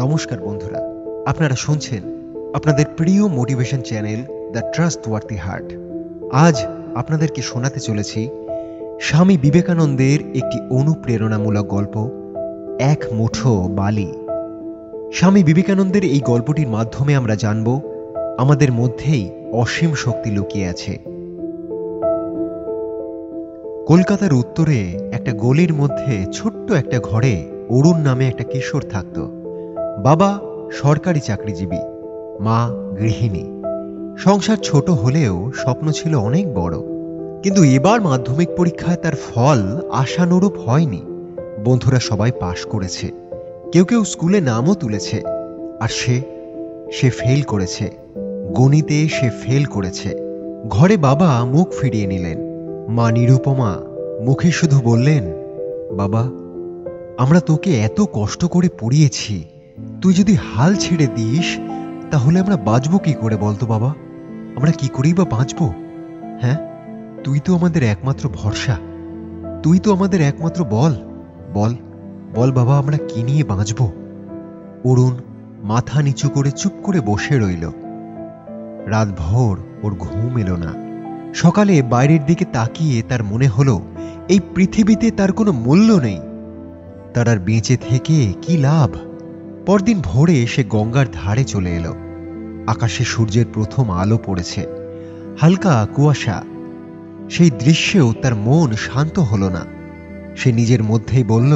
নমস্কার বন্ধুরা, আপনারা শুনছেন আপনাদের প্রিয় মোটিভেশন চ্যানেল দ্য ট্রাস্টওয়ার্থি হার্ট। আজ আপনাদেরকে শোনাতে চলেছি স্বামী বিবেকানন্দের একটি অনুপ্রেরণামূলক গল্প, এক মুঠো বালি। স্বামী বিবেকানন্দের এই গল্পটির মাধ্যমে আমরা জানব আমাদের মধ্যেই অসীম শক্তি লুকিয়ে আছে। কলকাতার উত্তরে একটা গলির মধ্যে ছোট্ট একটা ঘরে অরুণ নামে একটা কিশোর থাকত। বাবা সরকারি চাকরিজীবী, মা গৃহিণী। সংসার ছোট হলেও স্বপ্ন ছিল অনেক বড়। কিন্তু এবার মাধ্যমিক পরীক্ষায় তার ফল আশানুরূপ হয়নি। বন্ধুরা সবাই পাশ করেছে, কেউ কেউ স্কুলে নামও তুলেছে, আর সে ফেল করেছে। গণিতে সে ফেল করেছে। ঘরে বাবা মুখ ফিরিয়ে নিলেন। মা নিরুপমা মুখে শুধু বললেন, বাবা, আমরা তোকে এত কষ্ট করে পড়িয়েছি, তুই যদি হাল ছেড়ে দিস তাহলে আমরা বাঁচবো কি করে বলতো বাবা? আমরা কি করেই বা বাঁচবো? হ্যাঁ, তুই তো আমাদের একমাত্র ভরসা, তুই তো আমাদের একমাত্র বল বল বাবা, আমরা কি নিয়ে বাঁচবো? অরুণ মাথা নিচু করে চুপ করে বসে রইল। রাত ভোর ওর ঘুম এলো না। সকালে বাইরের দিকে তাকিয়ে তার মনে হলো এই পৃথিবীতে তার কোনো মূল্য নেই, তার আর বেঁচে থেকে কি লাভ। পরদিন ভোরে সে গঙ্গার ধারে চলে এলো। আকাশে সূর্যের প্রথম আলো পড়েছে, হালকা কুয়াশা। সেই দৃশ্যেও তার মন শান্ত হলো না। সে নিজের মধ্যেই বলল,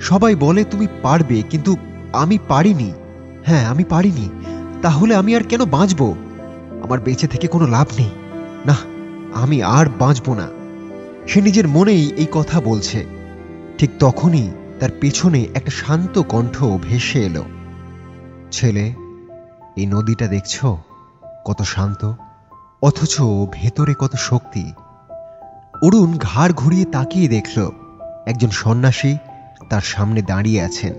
সবাই বলে তুমি পারবে, কিন্তু আমি পারিনি। হ্যাঁ, আমি পারিনি। তাহলে আমি আর কেন বাঁচব? আমার বেঁচে থেকে কোনো লাভ নেই। না, আমি আর বাঁচব না। সে নিজের মনেই এই কথা বলছে। ঠিক তখনই তার পেছনে একটা শান্ত কণ্ঠ ভেসে এলো। ছেলে, এই নদীটা দেখছো? কত শান্ত, অথচ ভেতরে কত শক্তি। অরুণ ঘাড় ঘুরিয়ে তাকিয়ে দেখল একজন সন্ন্যাসী তার সামনে দাঁড়িয়ে আছেন,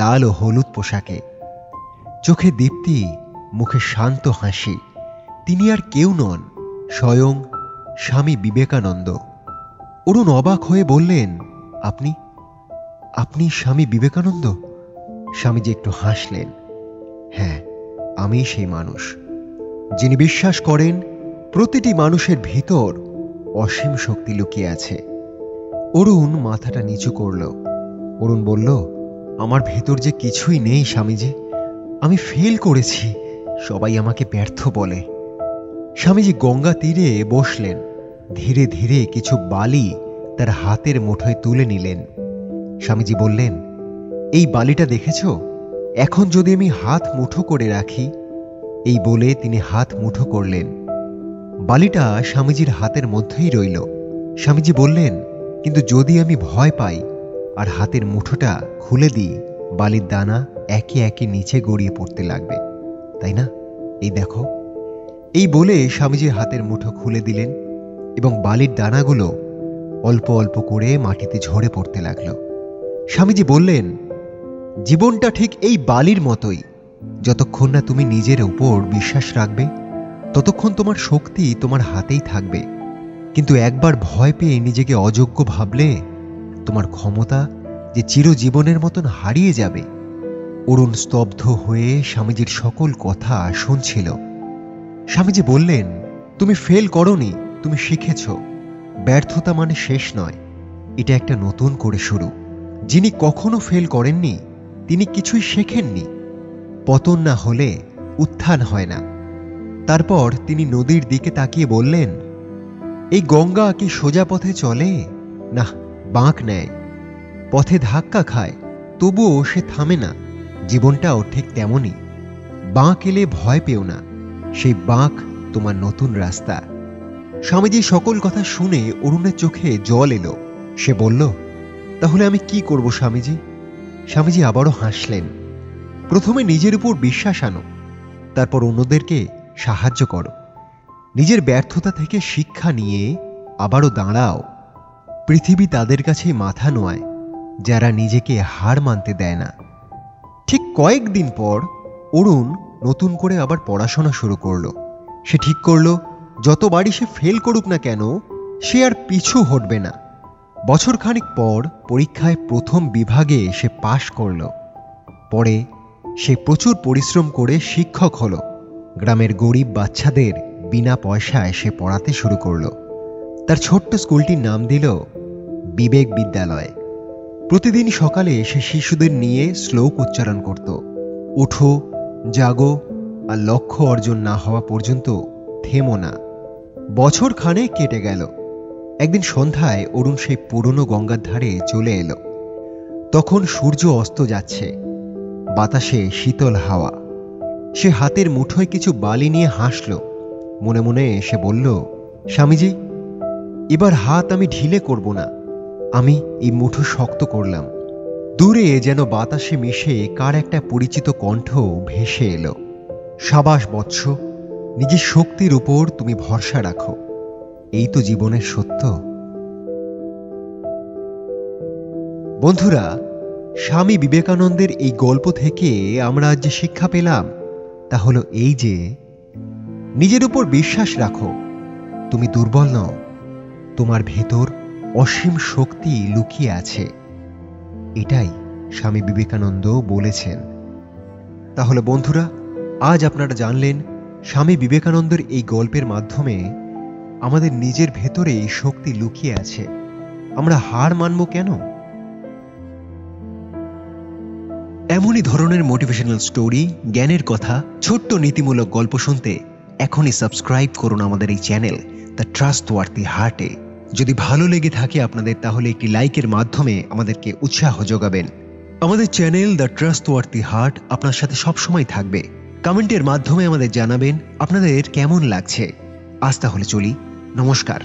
লাল ও হলুদ পোশাকে, চোখে দীপ্তি, মুখে শান্ত হাসি। তিনি আর কেউ নন, স্বয়ং স্বামী বিবেকানন্দ। অরুণ অবাক হয়ে বললেন, আপনি স্বামী বিবেকানন্দ? স্বামীজি একটু হাসলেন। হ্যাঁ, আমি সেই মানুষ যিনি বিশ্বাস করেন প্রতিটি মানুষের ভিতর অসীম শক্তি লুকিয়ে আছে। অরুণ মাথাটা নিচু করল। অরুণ বলল, আমার ভেতর যে কিছুই নেই স্বামীজি, আমি ফেল করেছি, সবাই আমাকে ব্যর্থ বলে। স্বামীজি গঙ্গা তীরে বসলেন। ধীরে ধীরে কিছু বালি তার হাতের মুঠোয় তুলে নিলেন। স্বামীজি বললেন, এই বালিটা দেখেছ? এখন যদি আমি হাত মুঠো করে রাখি। এই বলে তিনি হাত মুঠো করলেন। বালিটা স্বামীজির হাতের মধ্যেই রইল। স্বামীজি বললেন, কিন্তু যদি আমি ভয় পাই আর হাতের মুঠোটা খুলে দিই, বালির দানা একে একে নিচে গড়িয়ে পড়তে লাগবে, তাই না? এই দেখো। এই বলে স্বামীজি হাতের মুঠো খুলে দিলেন এবং বালির দানাগুলো অল্প অল্প করে মাটিতে ঝরে পড়তে লাগলো। স্বামীজি বললেন, জীবনটা ঠিক এই বালির মতোই। যতক্ষণ না তুমি নিজের উপর বিশ্বাস রাখবে, ততক্ষণ তোমার শক্তি তোমার হাতেই থাকবে। কিন্তু একবার ভয় পেয়ে নিজেকে অযোগ্য ভাবলে, তোমার ক্ষমতা যে চিরজীবনের মতন হারিয়ে যাবে। অরুণ স্তব্ধ হয়ে স্বামীজির সকল কথা শুনছিল। স্বামীজি বললেন, তুমি ফেল করনি, তুমি শিখেছ। ব্যর্থতা মানে শেষ নয়, এটা একটা নতুন করে শুরু। যিনি কখনো ফেল করেননি তিনি কিছুই শেখেননি। পতন না হলে উত্থান হয় না। তারপর তিনি নদীর দিকে তাকিয়ে বললেন, এই গঙ্গা কি সোজা পথে চলে? না, বাঁক নেয়, পথে ধাক্কা খায়, তবুও সে থামে না। জীবনটাও ঠিক তেমনই। বাঁক এলে ভয় পেও না, সেই বাঁক তোমার নতুন রাস্তা। স্বামীজি সকল কথা শুনে অরুণের চোখে জল এলো। সে বলল, তাহলে আমি কি করব স্বামীজি? স্বামীজি আবারও হাসলেন। প্রথমে নিজের উপর বিশ্বাস আনো, তারপর অন্যদেরকে সাহায্য করো। নিজের ব্যর্থতা থেকে শিক্ষা নিয়ে আবারও দাঁড়াও। পৃথিবী তাদের কাছেই মাথা নোয়ায় যারা নিজেকে হার মানতে দেয় না। ঠিক কয়েকদিন পর অরুণ নতুন করে আবার পড়াশোনা শুরু করলো। সে ঠিক করলো, যতবারই সে ফেল করুক না কেন, সে আর পিছু হটবে না। বছরখানেক পর পরীক্ষায় প্রথম বিভাগে সে পাশ করল। পরে সে প্রচুর পরিশ্রম করে শিক্ষক হলো। গ্রামের গরিব বাচ্চাদের বিনা পয়সায় সে পড়াতে শুরু করলো। তার ছোট্ট স্কুলটির নাম দিল বিবেক বিদ্যালয়। প্রতিদিন সকালে সে শিশুদের নিয়ে শ্লোক উচ্চারণ করত। ওঠো, জাগো, আর লক্ষ্য অর্জন না হওয়া পর্যন্ত থেমো না। বছর খানেক কেটে গেল। একদিন সন্ধ্যায় অরুণ সেই পুরনো গঙ্গার ধারে চলে এলো। তখন সূর্য অস্ত যাচ্ছে, বাতাসে শীতল হাওয়া। সে হাতের মুঠোয় কিছু বালি নিয়ে হাসল। মনে মনে সে বলল, স্বামীজি, এবার হাত আমি ঢিলে করব না, আমি এই মুঠো শক্ত করলাম। দূরে যেন বাতাসে মিশে কার একটা পরিচিত কণ্ঠ ভেসে এলো, সাবাস বৎস, নিজের শক্তির উপর তুমি ভরসা রাখো, এই তো জীবনের সত্য। বন্ধুরা, স্বামী বিবেকানন্দের এই গল্প থেকে আমরা আজ যে শিক্ষা পেলাম তা হলো এই যে, নিজের উপর বিশ্বাস রাখো, তুমি দুর্বল নও, তোমার ভেতর অসীম শক্তি লুকিয়ে আছে। এটাই স্বামী বিবেকানন্দ বলেছেন। তাহলে বন্ধুরা, আজ আপনারা জানলেন স্বামী বিবেকানন্দের এই গল্পের মাধ্যমে আমাদের নিজের ভেতরে শক্তি লুকিয়ে আছে। আমরা হার মানব কেন? এমনই ধরনের মোটিভেশনাল স্টোরি, জ্ঞানের কথা, ছোট্ট নীতিমূলক গল্প শুনতে এখনই সাবস্ক্রাইব করুন আমাদের এই চ্যানেল দ্য ট্রাস্টওয়ার্থি হার্টে। যদি ভালো লেগে থাকে আপনাদের, তাহলে একটি লাইকের মাধ্যমে আমাদেরকে উৎসাহ যোগাবেন। আমাদের চ্যানেল দ্য ট্রাস্টওয়ার্থি হার্ট আপনার সাথে সবসময় থাকবে। কমেন্টের মাধ্যমে আমাদের জানাবেন আপনাদের কেমন লাগছে। আজ তাহলে চলি, নমস্কার।